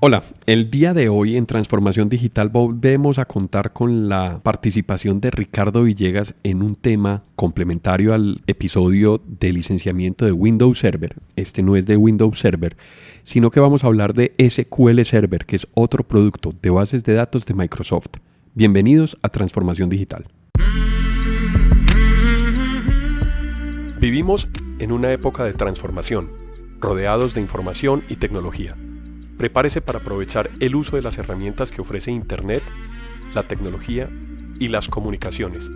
Hola, el día de hoy en Transformación Digital volvemos a contar con la participación de Ricardo Villegas en un tema complementario al episodio de licenciamiento de Windows Server. Este no es de Windows Server, sino que vamos a hablar de SQL Server, que es otro producto de bases de datos de Microsoft. Bienvenidos a Transformación Digital. Vivimos en una época de transformación, rodeados de información y tecnología. Prepárese para aprovechar el uso de las herramientas que ofrece Internet, la tecnología y las comunicaciones.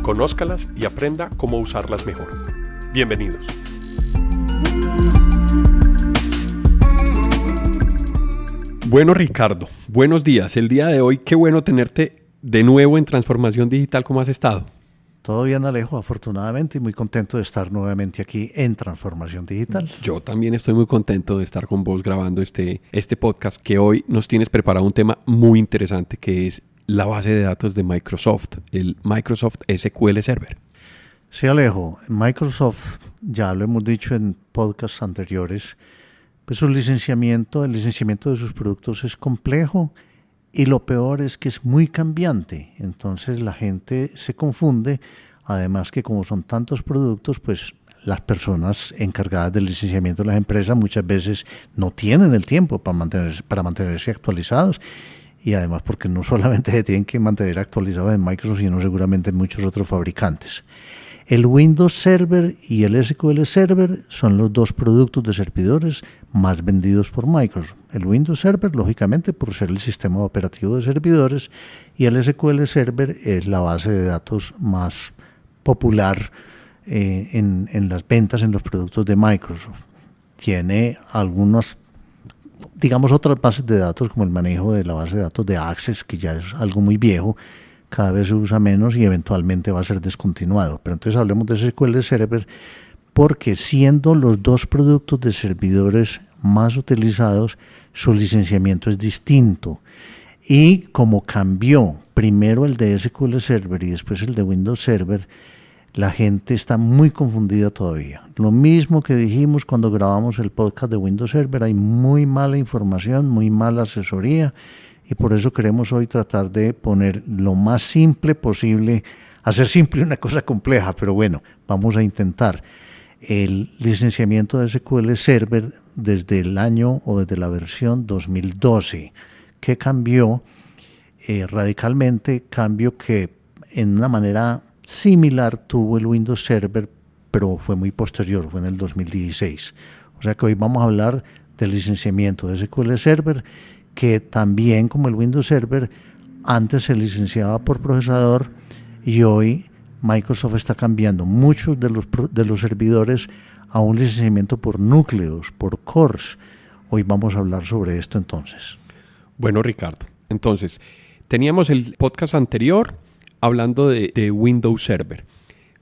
Conózcalas y aprenda cómo usarlas mejor. Bienvenidos. Bueno, Ricardo, buenos días. El día de hoy, qué bueno tenerte de nuevo en Transformación Digital. ¿Cómo has estado? Todo bien, Alejo, afortunadamente, y muy contento de estar nuevamente aquí en Transformación Digital. Yo también estoy muy contento de estar con vos grabando este podcast, que hoy nos tienes preparado un tema muy interesante, que es la base de datos de Microsoft, el Microsoft SQL Server. Sí, Alejo, Microsoft, ya lo hemos dicho en podcasts anteriores, pues el licenciamiento de sus productos es complejo. Y lo peor es que es muy cambiante, entonces la gente se confunde, además que como son tantos productos, pues las personas encargadas del licenciamiento de las empresas muchas veces no tienen el tiempo para mantenerse actualizados, y además porque no solamente se tienen que mantener actualizados en Microsoft, sino seguramente en muchos otros fabricantes. El Windows Server y el SQL Server son los dos productos de servidores más vendidos por Microsoft. El Windows Server, lógicamente, por ser el sistema operativo de servidores, y el SQL Server es la base de datos más popular en las ventas en los productos de Microsoft. Tiene algunas, digamos, otras bases de datos, como el manejo de la base de datos de Access, que ya es algo muy viejo, cada vez se usa menos y eventualmente va a ser descontinuado. Pero entonces hablemos de SQL Server, porque siendo los dos productos de servidores más utilizados, su licenciamiento es distinto. Y como cambió primero el de SQL Server y después el de Windows Server, la gente está muy confundida todavía. Lo mismo que dijimos cuando grabamos el podcast de Windows Server, hay muy mala información, muy mala asesoría, y por eso queremos hoy tratar de poner lo más simple posible, hacer simple una cosa compleja, pero bueno, vamos a intentar. El licenciamiento de SQL Server desde el año o desde la versión 2012, que cambió radicalmente, cambio que en una manera similar tuvo el Windows Server, pero fue muy posterior, fue en el 2016. O sea que hoy vamos a hablar del licenciamiento de SQL Server, que también, como el Windows Server, antes se licenciaba por procesador, y hoy Microsoft está cambiando muchos de los servidores a un licenciamiento por núcleos, por cores. Hoy vamos a hablar sobre esto entonces. Bueno, Ricardo, entonces, teníamos el podcast anterior hablando de Windows Server.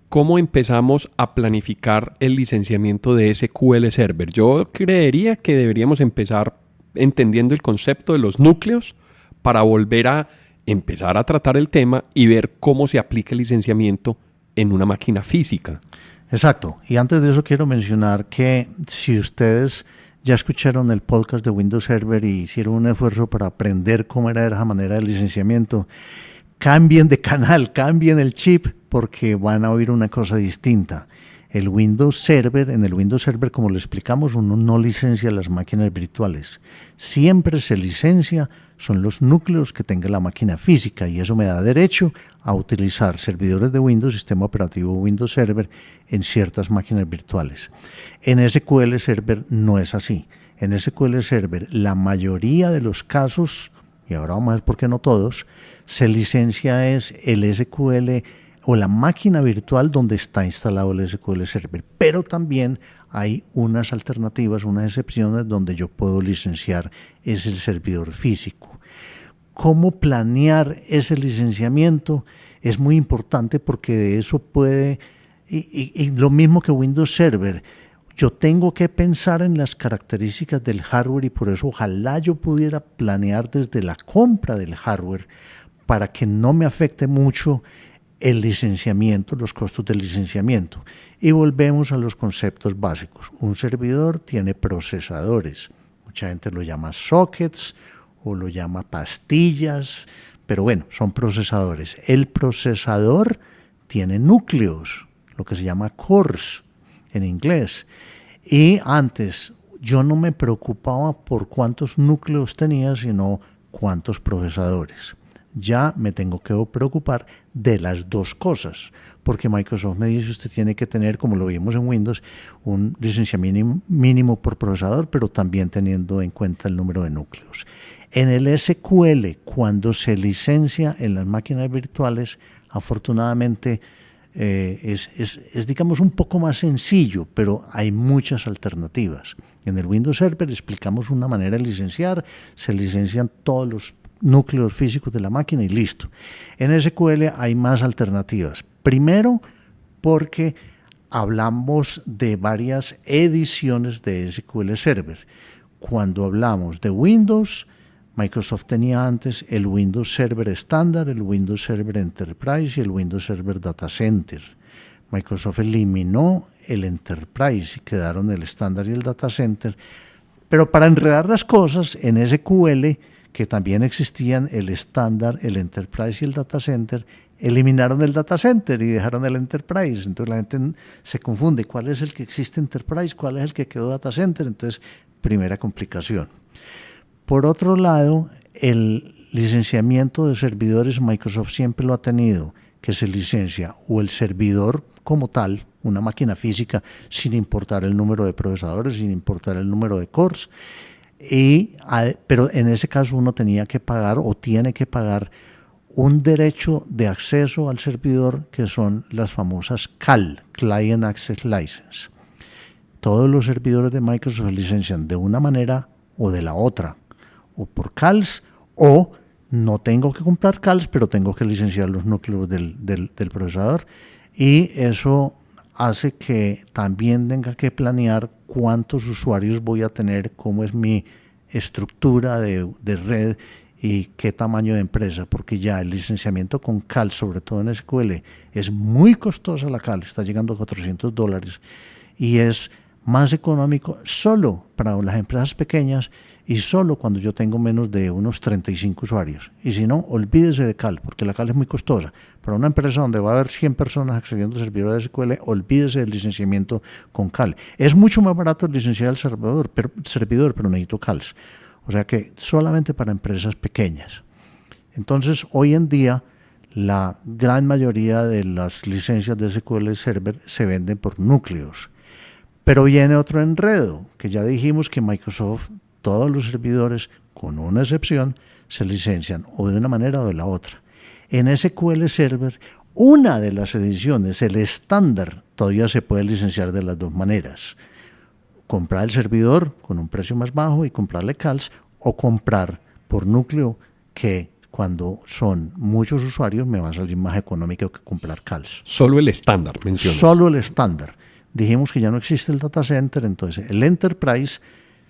¿Cómo empezamos a planificar el licenciamiento de SQL Server? Yo creería que deberíamos empezar entendiendo el concepto de los núcleos para volver a empezar a tratar el tema y ver cómo se aplica el licenciamiento en una máquina física. Exacto. Y antes de eso quiero mencionar que si ustedes ya escucharon el podcast de Windows Server y hicieron un esfuerzo para aprender cómo era esa manera de licenciamiento, cambien de canal, cambien el chip, porque van a oír una cosa distinta. El Windows Server, en el Windows Server, como lo explicamos, uno no licencia las máquinas virtuales. Siempre se licencia son los núcleos que tenga la máquina física, y eso me da derecho a utilizar servidores de Windows, sistema operativo Windows Server, en ciertas máquinas virtuales. En SQL Server no es así. En SQL Server la mayoría de los casos, y ahora vamos a ver por qué no todos, se licencia es el SQL o la máquina virtual donde está instalado el SQL Server, pero también hay unas alternativas, unas excepciones donde yo puedo licenciar es el servidor físico. ¿Cómo planear ese licenciamiento? Es muy importante porque de eso puede, y lo mismo que Windows Server, yo tengo que pensar en las características del hardware, y por eso ojalá yo pudiera planear desde la compra del hardware para que no me afecte mucho el licenciamiento, los costos del licenciamiento. Y volvemos a los conceptos básicos. Un servidor tiene procesadores. Mucha gente lo llama sockets o lo llama pastillas, pero bueno, son procesadores. El procesador tiene núcleos, lo que se llama cores en inglés. Y antes yo no me preocupaba por cuántos núcleos tenía, sino cuántos procesadores. Ya me tengo que preocupar de las dos cosas, porque Microsoft me dice usted tiene que tener, como lo vimos en Windows, un licenciamiento mínimo por procesador, pero también teniendo en cuenta el número de núcleos. En el SQL, cuando se licencia en las máquinas virtuales, afortunadamente es digamos un poco más sencillo, pero hay muchas alternativas. En el Windows Server explicamos una manera de licenciar, se licencian todos los núcleos físicos de la máquina y listo. En SQL hay más alternativas. Primero, porque hablamos de varias ediciones de SQL Server. Cuando hablamos de Windows, Microsoft tenía antes el Windows Server estándar, el Windows Server Enterprise y el Windows Server Data Center. Microsoft eliminó el Enterprise y quedaron el estándar y el Data Center. Pero para enredar las cosas, en SQL, que también existían el estándar, el Enterprise y el Data Center, eliminaron el Data Center y dejaron el Enterprise. Entonces la gente se confunde, ¿cuál es el que existe Enterprise? ¿Cuál es el que quedó Data Center? Entonces, primera complicación. Por otro lado, el licenciamiento de servidores Microsoft siempre lo ha tenido, que se licencia o el servidor como tal, una máquina física, sin importar el número de procesadores, sin importar el número de cores, pero en ese caso uno tenía que pagar o tiene que pagar un derecho de acceso al servidor que son las famosas CAL, Client Access License. Todos los servidores de Microsoft licencian de una manera o de la otra, o por CALs, o no tengo que comprar CALs, pero tengo que licenciar los núcleos del procesador, y eso hace que también tenga que planear cuántos usuarios voy a tener, cómo es mi estructura de red y qué tamaño de empresa, porque ya el licenciamiento con CAL, sobre todo en SQL, es muy costosa la CAL, está llegando a $400 y es más económico solo para las empresas pequeñas y solo cuando yo tengo menos de unos 35 usuarios. Y si no, olvídese de CAL, porque la CAL es muy costosa. Para una empresa donde va a haber 100 personas accediendo a servidores de SQL, olvídese del licenciamiento con CAL. Es mucho más barato licenciar el servidor, pero necesito CALs. O sea que solamente para empresas pequeñas. Entonces, hoy en día, la gran mayoría de las licencias de SQL Server se venden por núcleos. Pero viene otro enredo, que ya dijimos que Microsoft, todos los servidores, con una excepción, se licencian o de una manera o de la otra. En SQL Server, una de las ediciones, el estándar, todavía se puede licenciar de las dos maneras. Comprar el servidor con un precio más bajo y comprarle CALs, o comprar por núcleo, que cuando son muchos usuarios me va a salir más económico que comprar CALs. Solo el estándar, mencionas. Solo el estándar. Dijimos que ya no existe el data center, entonces el Enterprise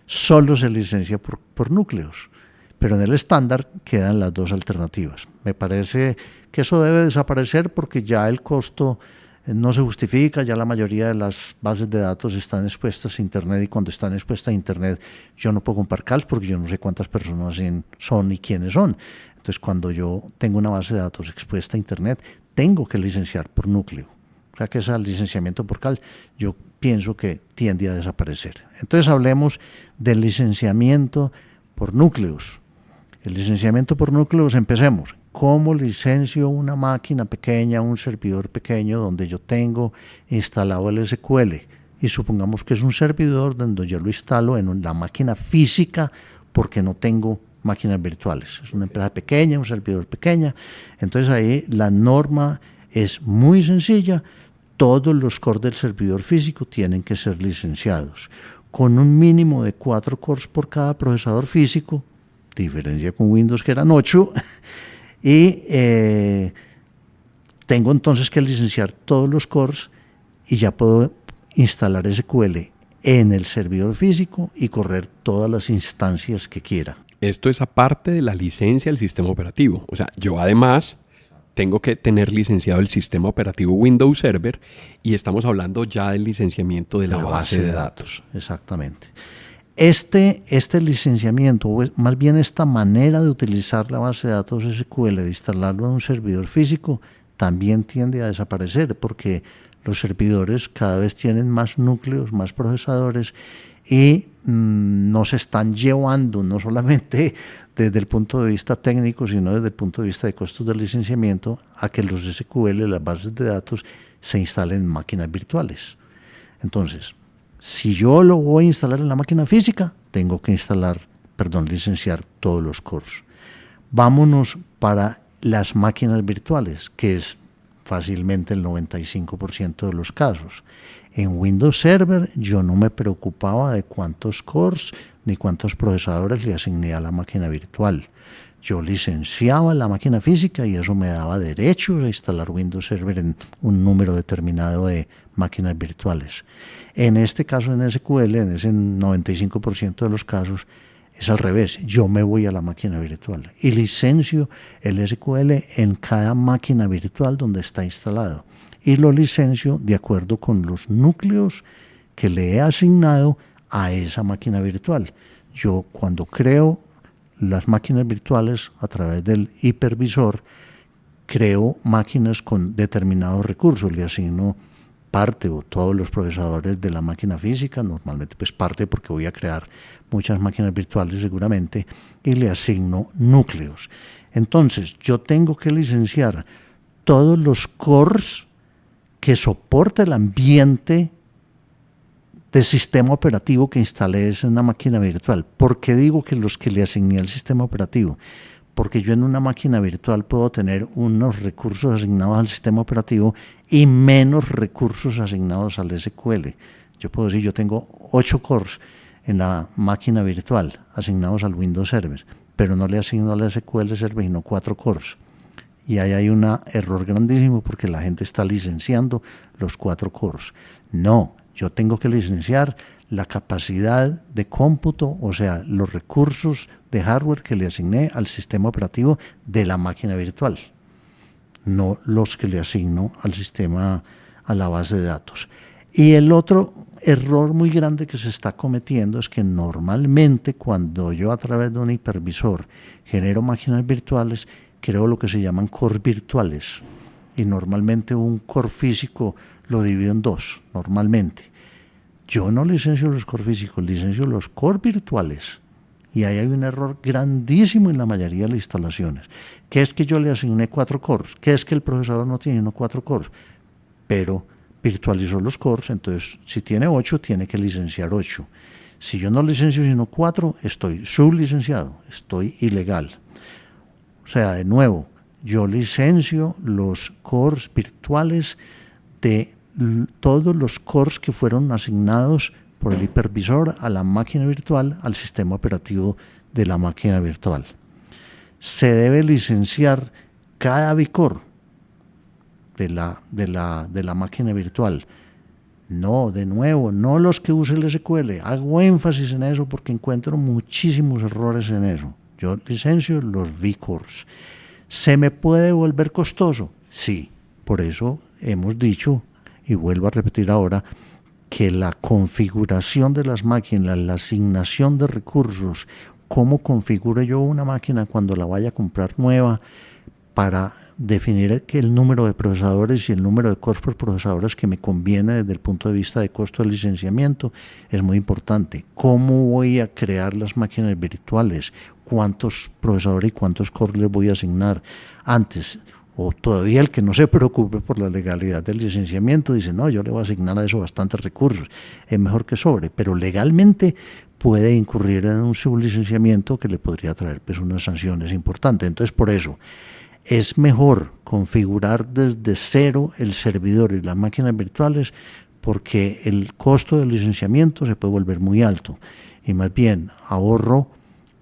solo se licencia por núcleos, pero en el estándar quedan las dos alternativas. Me parece que eso debe desaparecer porque ya el costo no se justifica, ya la mayoría de las bases de datos están expuestas a Internet y cuando están expuestas a Internet yo no puedo comprar CALs porque yo no sé cuántas personas son y quiénes son. Entonces cuando yo tengo una base de datos expuesta a Internet tengo que licenciar por núcleo. O sea que ese licenciamiento por CAL yo pienso que tiende a desaparecer. Entonces hablemos del licenciamiento por núcleos. El licenciamiento por núcleos, empecemos. ¿Cómo licencio una máquina pequeña, un servidor pequeño donde yo tengo instalado el SQL? Y supongamos que es un servidor donde yo lo instalo en la máquina física porque no tengo máquinas virtuales. Es una empresa pequeña, un servidor pequeña. Entonces ahí la norma es muy sencilla. Todos los cores del servidor físico tienen que ser licenciados con un mínimo de 4 cores por cada procesador físico, diferencia con Windows que eran 8, y tengo entonces que licenciar todos los cores y ya puedo instalar SQL en el servidor físico y correr todas las instancias que quiera. Esto es aparte de la licencia del sistema operativo. O sea, yo además tengo que tener licenciado el sistema operativo Windows Server y estamos hablando ya del licenciamiento de la base de datos. Exactamente. Este licenciamiento, o más bien esta manera de utilizar la base de datos SQL, de instalarlo en un servidor físico, también tiende a desaparecer porque los servidores cada vez tienen más núcleos, más procesadores y nos están llevando, no solamente desde el punto de vista técnico, sino desde el punto de vista de costos de licenciamiento, a que los SQL, las bases de datos, se instalen en máquinas virtuales. Entonces, si yo lo voy a instalar en la máquina física, tengo que licenciar todos los cores. Vámonos para las máquinas virtuales, que es fácilmente el 95% de los casos. En Windows Server yo no me preocupaba de cuántos cores ni cuántos procesadores le asigné a la máquina virtual. Yo licenciaba la máquina física y eso me daba derecho a instalar Windows Server en un número determinado de máquinas virtuales. En este caso, en SQL, en ese 95% de los casos, es al revés. Yo me voy a la máquina virtual y licencio el SQL en cada máquina virtual donde está instalado. Y lo licencio de acuerdo con los núcleos que le he asignado a esa máquina virtual. Yo, cuando creo las máquinas virtuales a través del hipervisor, creo máquinas con determinados recursos, le asigno parte o todos los procesadores de la máquina física, normalmente pues parte porque voy a crear muchas máquinas virtuales seguramente, y le asigno núcleos. Entonces yo tengo que licenciar todos los cores que soporta el ambiente del sistema operativo que instalé en una máquina virtual. ¿Por qué digo que los que le asigné al sistema operativo? Porque yo en una máquina virtual puedo tener unos recursos asignados al sistema operativo y menos recursos asignados al SQL. Yo puedo decir, yo tengo 8 cores en la máquina virtual asignados al Windows Server, pero no le asigno al SQL Server sino 4 cores. Y ahí hay un error grandísimo porque la gente está licenciando los 4 cores. No, yo tengo que licenciar la capacidad de cómputo, o sea, los recursos de hardware que le asigné al sistema operativo de la máquina virtual, no los que le asigno al sistema, a la base de datos. Y el otro error muy grande que se está cometiendo es que normalmente cuando yo a través de un hipervisor genero máquinas virtuales, creo lo que se llaman cores virtuales. Y normalmente un core físico lo divido en 2, normalmente. Yo no licencio los cores físicos, licencio los cores virtuales. Y ahí hay un error grandísimo en la mayoría de las instalaciones. Que es que yo le asigné 4 cores, que es que el procesador no tiene 4 cores, pero virtualizó los cores, entonces si tiene 8, tiene que licenciar 8. Si yo no licencio sino 4, estoy sublicenciado, estoy ilegal. O sea, de nuevo, yo licencio los cores virtuales de todos los cores que fueron asignados por el hipervisor a la máquina virtual, al sistema operativo de la máquina virtual. Se debe licenciar cada bicore de la máquina virtual. No, de nuevo, no los que use el SQL. Hago énfasis en eso porque encuentro muchísimos errores en eso. Yo licencio los vcores. ¿Se me puede volver costoso? Sí, por eso hemos dicho, y vuelvo a repetir ahora, que la configuración de las máquinas, la asignación de recursos, cómo configuro yo una máquina cuando la vaya a comprar nueva para definir que el número de procesadores y el número de cores por procesadores que me conviene desde el punto de vista de costo de licenciamiento es muy importante. ¿Cómo voy a crear las máquinas virtuales? ¿Cuántos procesadores y cuántos cores les voy a asignar? Antes, o todavía el que no se preocupe por la legalidad del licenciamiento dice, no, yo le voy a asignar a eso bastantes recursos, es mejor que sobre, pero legalmente puede incurrir en un sublicenciamiento que le podría traer pues unas sanciones importantes. Entonces, por eso es mejor configurar desde cero el servidor y las máquinas virtuales porque el costo del licenciamiento se puede volver muy alto y más bien ahorro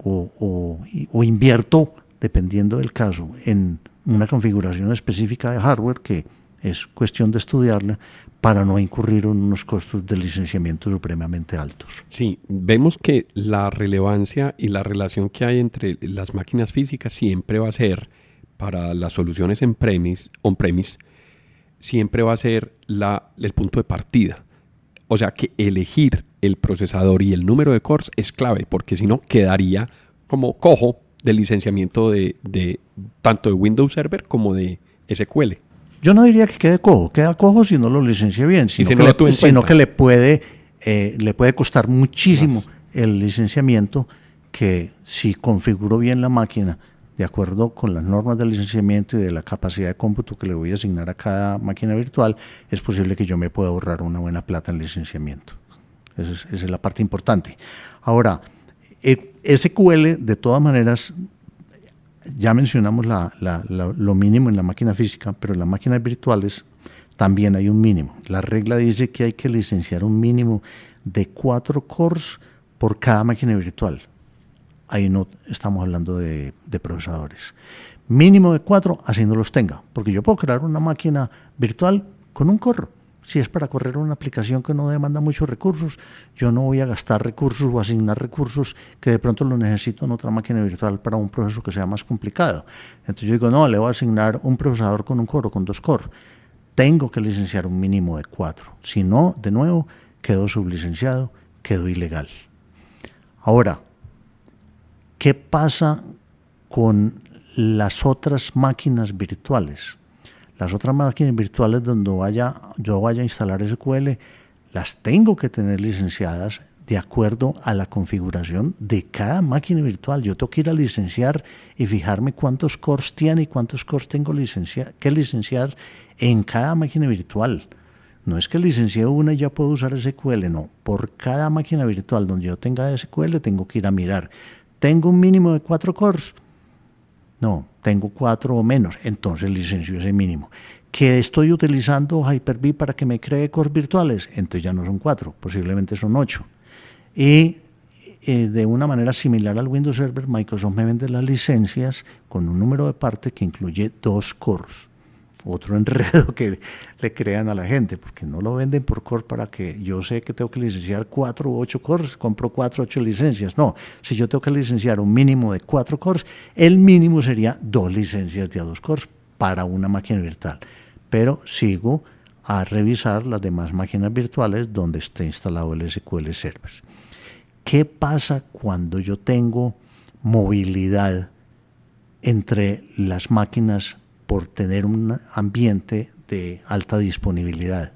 o invierto, dependiendo del caso, en una configuración específica de hardware que es cuestión de estudiarla para no incurrir en unos costos de licenciamiento supremamente altos. Sí, vemos que la relevancia y la relación que hay entre las máquinas físicas siempre va a ser para las soluciones on-premise siempre va a ser el punto de partida. O sea que elegir el procesador y el número de cores es clave, porque si no quedaría como cojo del licenciamiento de tanto de Windows Server como de SQL. Yo no diría que queda cojo si no lo licencia bien, sino que le puede costar muchísimo el licenciamiento, que si configuro bien la máquina de acuerdo con las normas del licenciamiento y de la capacidad de cómputo que le voy a asignar a cada máquina virtual, es posible que yo me pueda ahorrar una buena plata en licenciamiento. Esa es la parte importante. Ahora, SQL, de todas maneras, ya mencionamos lo mínimo en la máquina física, pero en las máquinas virtuales también hay un mínimo. La regla dice que hay que licenciar un mínimo de 4 cores por cada máquina virtual. Ahí no estamos hablando de procesadores. Mínimo de 4, así no los tenga, porque yo puedo crear una máquina virtual con un core. Si es para correr una aplicación que no demanda muchos recursos, yo no voy a gastar recursos o asignar recursos que de pronto lo necesito en otra máquina virtual para un proceso que sea más complicado. Entonces yo digo, no, le voy a asignar un procesador con un core o con 2 cores. Tengo que licenciar un mínimo de 4. Si no, de nuevo, quedo sublicenciado, quedo ilegal. Ahora, ¿qué pasa con las otras máquinas virtuales? Las otras máquinas virtuales donde yo vaya a instalar SQL, las tengo que tener licenciadas de acuerdo a la configuración de cada máquina virtual. Yo tengo que ir a licenciar y fijarme cuántos cores tiene y cuántos cores tengo que licenciar en cada máquina virtual. No es que licencié una y ya puedo usar SQL, no. Por cada máquina virtual donde yo tenga SQL tengo que ir a mirar. ¿Tengo un mínimo de 4 cores? No, tengo 4 o menos, entonces licencio ese mínimo. ¿Que estoy utilizando Hyper-V para que me cree cores virtuales? Entonces ya no son 4, posiblemente son 8. Y de una manera similar al Windows Server, Microsoft me vende las licencias con un número de parte que incluye 2 cores. Otro enredo que le crean a la gente, porque no lo venden por core para que yo sé que tengo que licenciar 4 u 8 cores, compro 4 o 8 licencias. No, si yo tengo que licenciar un mínimo de 4 cores, el mínimo sería 2 licencias de a 2 cores para una máquina virtual. Pero sigo a revisar las demás máquinas virtuales donde esté instalado el SQL Server. ¿Qué pasa cuando yo tengo movilidad entre las máquinas por tener un ambiente de alta disponibilidad?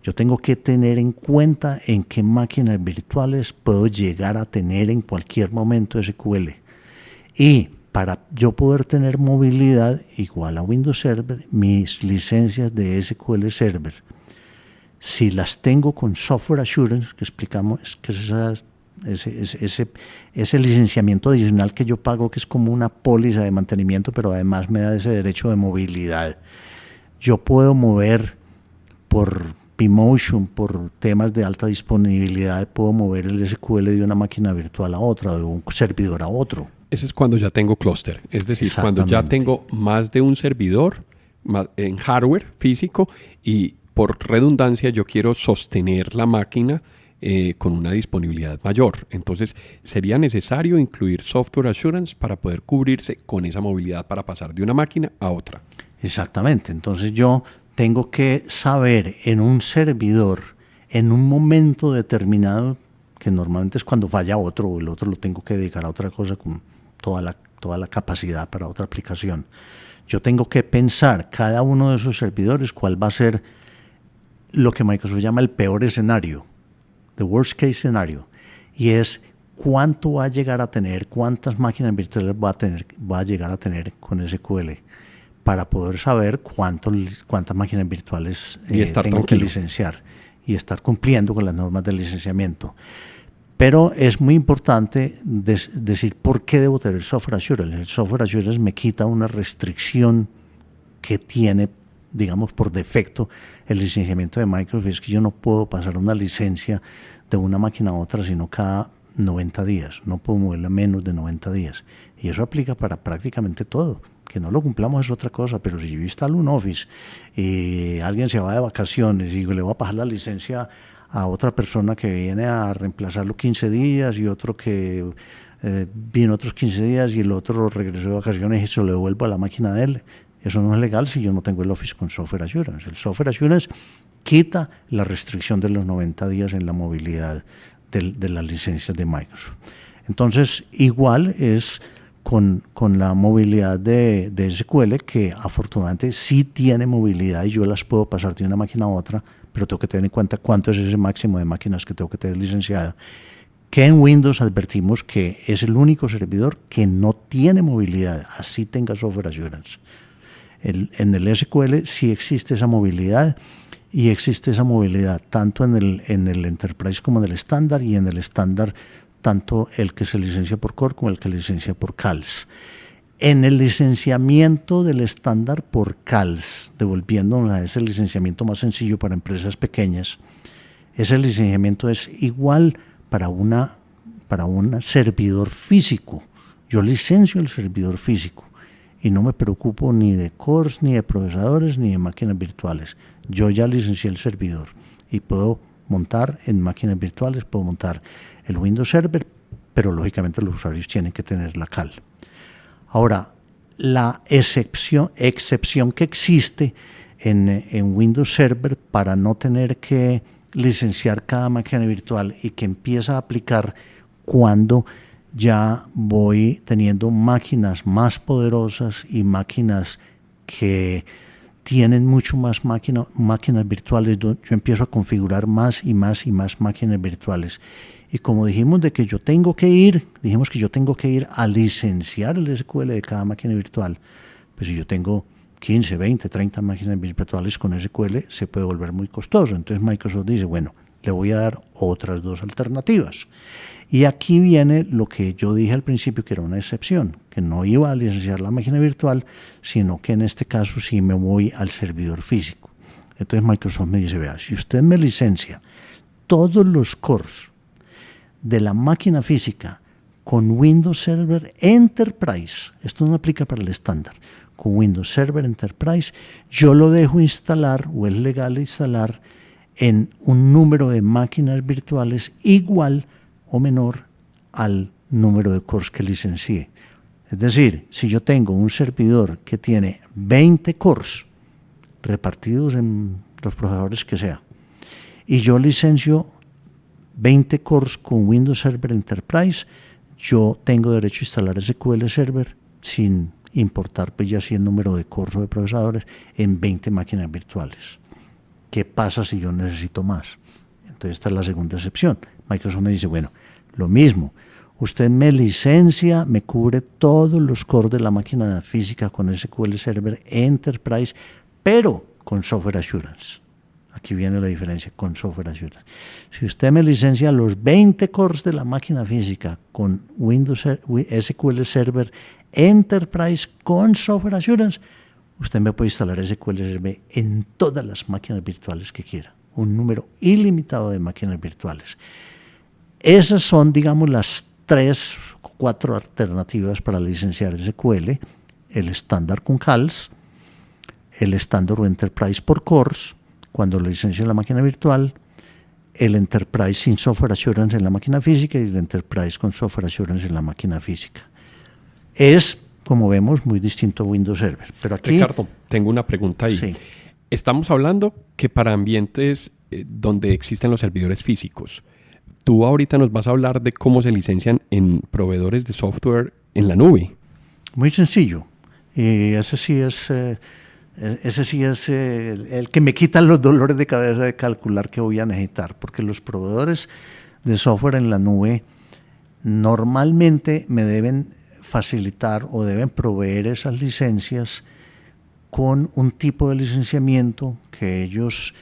Yo tengo que tener en cuenta en qué máquinas virtuales puedo llegar a tener en cualquier momento SQL. Y para yo poder tener movilidad igual a Windows Server, mis licencias de SQL Server, si las tengo con Software Assurance, que explicamos, que es ese licenciamiento adicional que yo pago, que es como una póliza de mantenimiento, pero además me da ese derecho de movilidad. Yo puedo mover por vMotion, por temas de alta disponibilidad, puedo mover el SQL de una máquina virtual a otra, de un servidor a otro. Ese es cuando ya tengo clúster, es decir, cuando ya tengo más de un servidor en hardware físico y por redundancia yo quiero sostener la máquina con una disponibilidad mayor. Entonces, sería necesario incluir Software Assurance para poder cubrirse con esa movilidad para pasar de una máquina a otra. Exactamente. Entonces, yo tengo que saber en un servidor, en un momento determinado, que normalmente es cuando falla otro o el otro lo tengo que dedicar a otra cosa con toda la capacidad para otra aplicación. Yo tengo que pensar cada uno de esos servidores cuál va a ser lo que Microsoft llama el peor escenario, the worst case scenario, y es cuánto va a llegar a tener, cuántas máquinas virtuales va a llegar a tener con SQL para poder saber cuántas máquinas virtuales tengo que licenciar y estar cumpliendo con las normas del licenciamiento. Pero es muy importante decir por qué debo tener Software Assurance. El Software Assurance me quita una restricción que tiene, digamos, por defecto el licenciamiento de Microsoft, es que yo no puedo pasar una licencia de una máquina a otra sino cada 90 días, no puedo moverla menos de 90 días. Y eso aplica para prácticamente todo. Que no lo cumplamos es otra cosa, pero si yo instalo un Office y alguien se va de vacaciones y le voy a pasar la licencia a otra persona que viene a reemplazarlo 15 días y otro que vino otros 15 días y el otro regresó de vacaciones y se lo devuelvo a la máquina de él. Eso no es legal si yo no tengo el Office con Software Assurance. El Software Assurance quita la restricción de los 90 días en la movilidad de las licencias de Microsoft. Entonces, igual es con la movilidad de SQL, que afortunadamente sí tiene movilidad y yo las puedo pasar de una máquina a otra, pero tengo que tener en cuenta cuánto es ese máximo de máquinas que tengo que tener licenciada. Que en Windows advertimos que es el único servidor que no tiene movilidad, así tenga Software Assurance. En el SQL sí existe esa movilidad, y existe esa movilidad tanto en el Enterprise como en el estándar, y en el estándar tanto el que se licencia por Core como el que licencia por CALS. En el licenciamiento del estándar por CALS, devolviéndonos a ese licenciamiento más sencillo para empresas pequeñas, ese licenciamiento es igual para un servidor físico. Yo licencio el servidor físico y no me preocupo ni de cores, ni de procesadores, ni de máquinas virtuales. Yo ya licencié el servidor y puedo montar en máquinas virtuales, puedo montar el Windows Server, pero lógicamente los usuarios tienen que tener la CAL. Ahora, la excepción que existe en Windows Server para no tener que licenciar cada máquina virtual y que empieza a aplicar cuando ya voy teniendo máquinas más poderosas y máquinas que tienen mucho más máquinas virtuales. Yo empiezo a configurar más y más y más máquinas virtuales. Y como dijimos que yo tengo que ir a licenciar el SQL de cada máquina virtual, pues si yo tengo 15, 20, 30 máquinas virtuales con SQL, se puede volver muy costoso. Entonces Microsoft dice, bueno, le voy a dar otras dos alternativas. Y aquí viene lo que yo dije al principio, que era una excepción, que no iba a licenciar la máquina virtual, sino que en este caso sí me voy al servidor físico. Entonces Microsoft me dice, vea, si usted me licencia todos los cores de la máquina física con Windows Server Enterprise, esto no aplica para el estándar, con Windows Server Enterprise, yo lo dejo instalar, o es legal instalar, en un número de máquinas virtuales igual o menor al número de cores que licencié. Es decir, si yo tengo un servidor que tiene 20 cores repartidos en los procesadores que sea, y yo licencio 20 cores con Windows Server Enterprise, yo tengo derecho a instalar SQL Server sin importar pues ya si el número de cores o de procesadores en 20 máquinas virtuales. ¿Qué pasa si yo necesito más? Entonces esta es la segunda excepción. Microsoft me dice, bueno, lo mismo, usted me licencia, me cubre todos los cores de la máquina física con SQL Server Enterprise, pero con Software Assurance. Aquí viene la diferencia, con Software Assurance. Si usted me licencia los 20 cores de la máquina física con Windows SQL Server Enterprise con Software Assurance, usted me puede instalar SQL Server en todas las máquinas virtuales que quiera. Un número ilimitado de máquinas virtuales. Esas son, digamos, las 3 o 4 alternativas para licenciar SQL. El estándar con CALS, el estándar o Enterprise por cores, cuando lo licencio en la máquina virtual, el Enterprise sin Software Assurance en la máquina física y el Enterprise con Software Assurance en la máquina física. Es, como vemos, muy distinto a Windows Server. Pero aquí, Ricardo, tengo una pregunta ahí. Sí. Estamos hablando que para ambientes donde existen los servidores físicos, tú ahorita nos vas a hablar de cómo se licencian en proveedores de software en la nube. Muy sencillo. Y ese sí es el que me quita los dolores de cabeza de calcular que voy a necesitar, porque los proveedores de software en la nube normalmente me deben facilitar o deben proveer esas licencias con un tipo de licenciamiento que ellos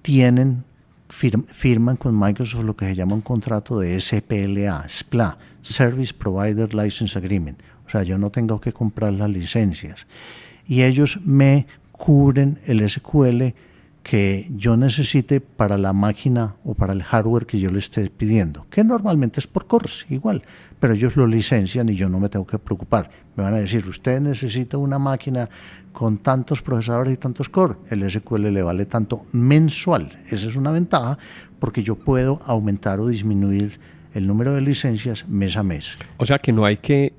tienen, firman con Microsoft lo que se llama un contrato de SPLA, Service Provider License Agreement. O sea, yo no tengo que comprar las licencias. Y ellos me cubren el SQL que yo necesite para la máquina o para el hardware que yo le esté pidiendo, que normalmente es por cores, igual, pero ellos lo licencian y yo no me tengo que preocupar. Me van a decir, usted necesita una máquina con tantos procesadores y tantos cores, el SQL le vale tanto mensual. Esa es una ventaja porque yo puedo aumentar o disminuir el número de licencias mes a mes. O sea que no hay que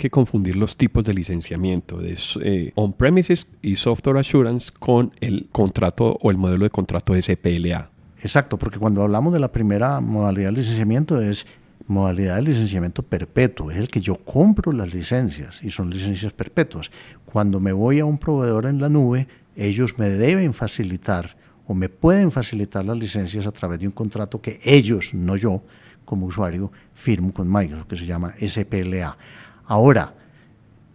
confundir los tipos de licenciamiento de on-premises y software assurance con el contrato o el modelo de contrato SPLA. Exacto, porque cuando hablamos de la primera modalidad de licenciamiento es modalidad de licenciamiento perpetuo, es el que yo compro las licencias y son licencias perpetuas. Cuando me voy a un proveedor en la nube, ellos me deben facilitar o me pueden facilitar las licencias a través de un contrato que ellos, no yo, como usuario, firmo con Microsoft, que se llama SPLA. Ahora,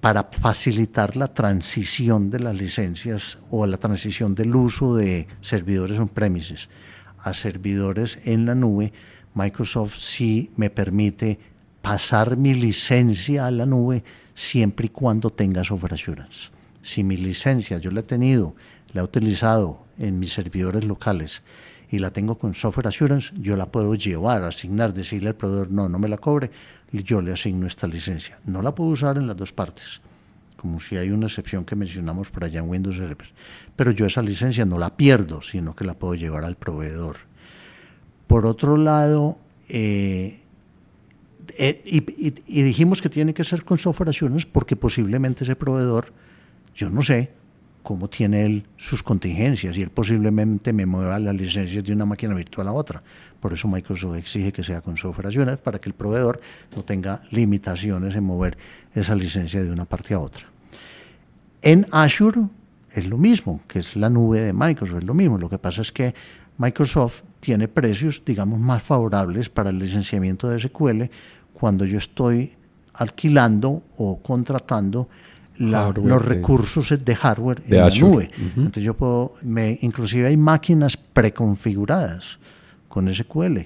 para facilitar la transición de las licencias o la transición del uso de servidores on-premises a servidores en la nube, Microsoft sí me permite pasar mi licencia a la nube siempre y cuando tenga software assurance. Si mi licencia yo la he utilizado en mis servidores locales y la tengo con software assurance, yo la puedo llevar, asignar, decirle al proveedor, no me la cobre, yo le asigno esta licencia. No la puedo usar en las dos partes, como si hay una excepción que mencionamos por allá en Windows Server. Pero yo esa licencia no la pierdo, sino que la puedo llevar al proveedor. Por otro lado, y dijimos que tiene que ser con software assurance porque posiblemente ese proveedor, yo no sé cómo tiene él sus contingencias y él posiblemente me mueva las licencias de una máquina virtual a otra. Por eso Microsoft exige que sea con software assurance para que el proveedor no tenga limitaciones en mover esa licencia de una parte a otra. En Azure es lo mismo, que es la nube de Microsoft, es lo mismo. Lo que pasa es que Microsoft tiene precios, digamos, más favorables para el licenciamiento de SQL cuando yo estoy alquilando o contratando los recursos de hardware en la nube. Entonces yo puedo, inclusive hay máquinas preconfiguradas con SQL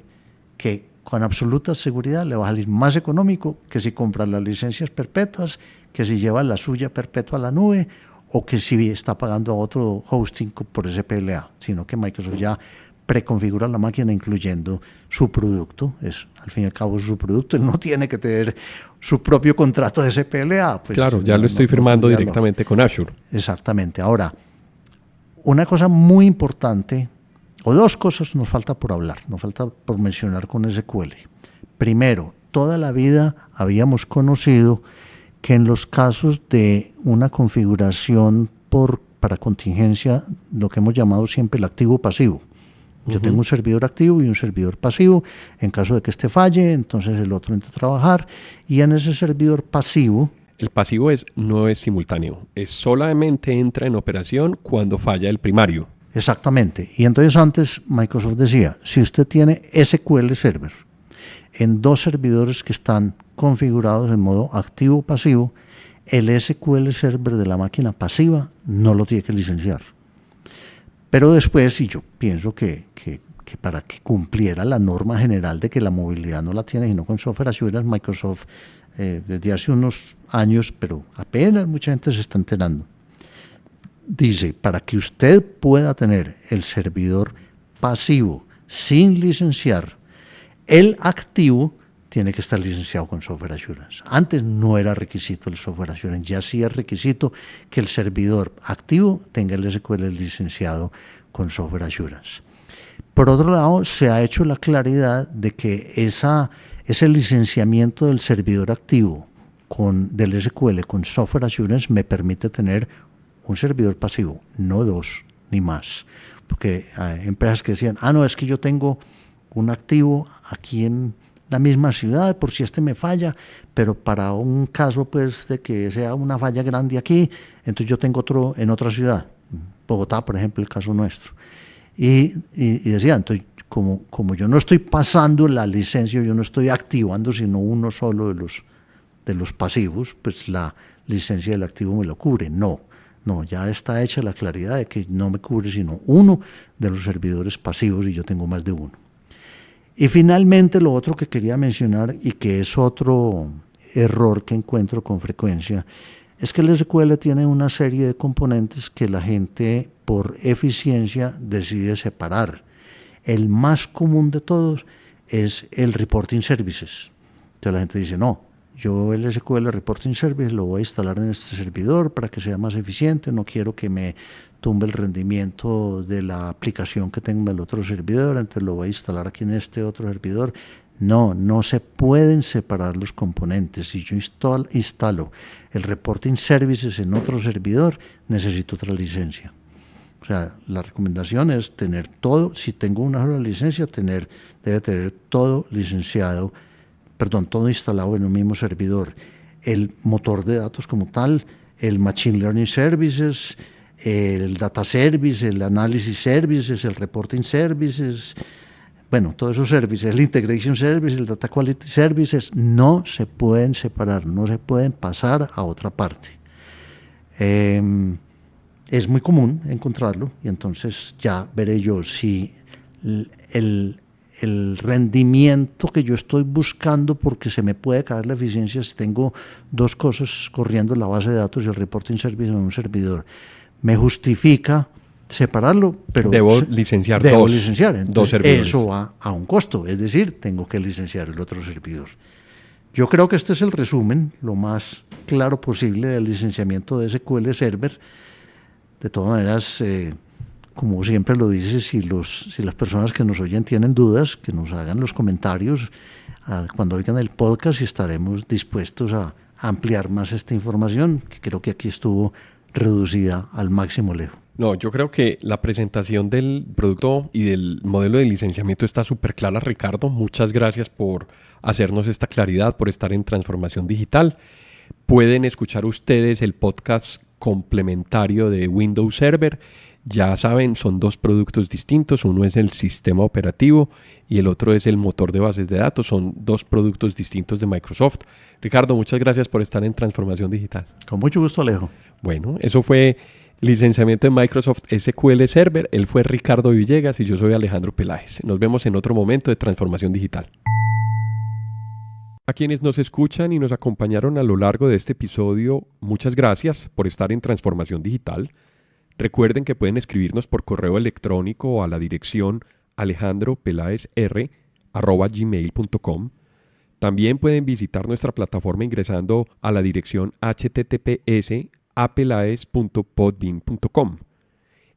que con absoluta seguridad le va a salir más económico que si compra las licencias perpetuas, que si lleva la suya perpetua a la nube o que si está pagando a otro hosting por SPLA, sino que Microsoft ya preconfigura la máquina incluyendo su producto, es al fin y al cabo su producto, él no tiene que tener su propio contrato de SPLA. Pues, claro, ya lo estoy firmando directamente con Azure. Exactamente. Ahora, una cosa muy importante, o dos cosas nos falta por hablar, nos falta por mencionar con SQL. Primero, toda la vida habíamos conocido que en los casos de una configuración para contingencia, lo que hemos llamado siempre el activo pasivo. Yo tengo un servidor activo y un servidor pasivo. En caso de que este falle, entonces el otro entra a trabajar. Y en ese servidor pasivo... El pasivo no es simultáneo. Solamente entra en operación cuando falla el primario. Exactamente. Y entonces antes Microsoft decía, si usted tiene SQL Server en dos servidores que están configurados en modo activo-pasivo, el SQL Server de la máquina pasiva no lo tiene que licenciar. Pero después, y yo pienso que para que cumpliera la norma general de que la movilidad no la tiene sino con software assurance, Microsoft desde hace unos años, pero apenas mucha gente se está enterando, dice, para que usted pueda tener el servidor pasivo sin licenciar, el activo tiene que estar licenciado con software assurance. Antes no era requisito el software assurance, ya sí es requisito que el servidor activo tenga el SQL licenciado con software assurance. Por otro lado, se ha hecho la claridad de que ese licenciamiento del servidor activo del SQL con software assurance me permite tener un servidor pasivo, no dos ni más. Porque hay empresas que decían, no, es que yo tengo un activo aquí en la misma ciudad por si este me falla, pero para un caso pues de que sea una falla grande aquí, entonces yo tengo otro en otra ciudad, Bogotá por ejemplo, el caso nuestro. Y decía, entonces como yo no estoy pasando la licencia, yo no estoy activando sino uno solo de los pasivos, pues la licencia del activo me lo cubre. No, ya está hecha la claridad de que no me cubre sino uno de los servidores pasivos y yo tengo más de uno. Y finalmente lo otro que quería mencionar y que es otro error que encuentro con frecuencia es que el SQL tiene una serie de componentes que la gente por eficiencia decide separar. El más común de todos es el Reporting Services. Entonces la gente dice, no, yo el SQL Reporting Service lo voy a instalar en este servidor para que sea más eficiente, no quiero que me tumbe el rendimiento de la aplicación que tengo en el otro servidor, entonces lo voy a instalar aquí en este otro servidor. No se pueden separar los componentes. Si yo instalo el reporting services en otro servidor, necesito otra licencia. O sea, la recomendación es tener todo, si tengo una sola licencia, debe tener todo todo instalado en un mismo servidor. El motor de datos como tal, el Machine Learning Services, el Data Service, el Analysis Services, el Reporting Services, bueno, todos esos servicios, el Integration Service, el Data Quality Services, no se pueden separar, no se pueden pasar a otra parte. Es muy común encontrarlo y entonces ya veré yo si el rendimiento que yo estoy buscando, porque se me puede caer la eficiencia si tengo dos cosas corriendo en la base de datos y el reporting service en un servidor, me justifica separarlo, pero debo licenciar dos servidores. Eso va a un costo, es decir, tengo que licenciar el otro servidor. Yo creo que este es el resumen, lo más claro posible del licenciamiento de SQL Server. De todas maneras, como siempre lo dice, si las personas que nos oyen tienen dudas, que nos hagan los comentarios cuando oigan el podcast y estaremos dispuestos a ampliar más esta información, que creo que aquí estuvo reducida al máximo, Leo. No, yo creo que la presentación del producto y del modelo de licenciamiento está súper clara, Ricardo. Muchas gracias por hacernos esta claridad, por estar en Transformación Digital. Pueden escuchar ustedes el podcast complementario de Windows Server. Ya saben, son dos productos distintos. Uno es el sistema operativo y el otro es el motor de bases de datos. Son dos productos distintos de Microsoft. Ricardo, muchas gracias por estar en Transformación Digital. Con mucho gusto, Alejo. Bueno, eso fue licenciamiento de Microsoft SQL Server. Él fue Ricardo Villegas y yo soy Alejandro Peláez. Nos vemos en otro momento de Transformación Digital. A quienes nos escuchan y nos acompañaron a lo largo de este episodio, muchas gracias por estar en Transformación Digital. Recuerden que pueden escribirnos por correo electrónico a la dirección alejandropelaezr@gmail.com. También pueden visitar nuestra plataforma ingresando a la dirección https://apelaez.podbean.com.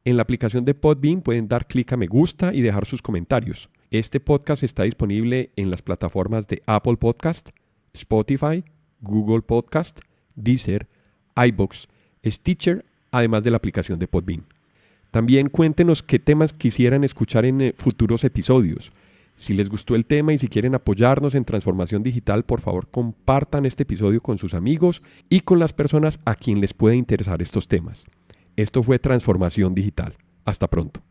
En la aplicación de Podbean pueden dar clic a me gusta y dejar sus comentarios. Este podcast está disponible en las plataformas de Apple Podcast, Spotify, Google Podcast, Deezer, iVoox, Stitcher, además de la aplicación de Podbean. También cuéntenos qué temas quisieran escuchar en futuros episodios. Si les gustó el tema y si quieren apoyarnos en Transformación Digital, por favor compartan este episodio con sus amigos y con las personas a quien les puede interesar estos temas. Esto fue Transformación Digital. Hasta pronto.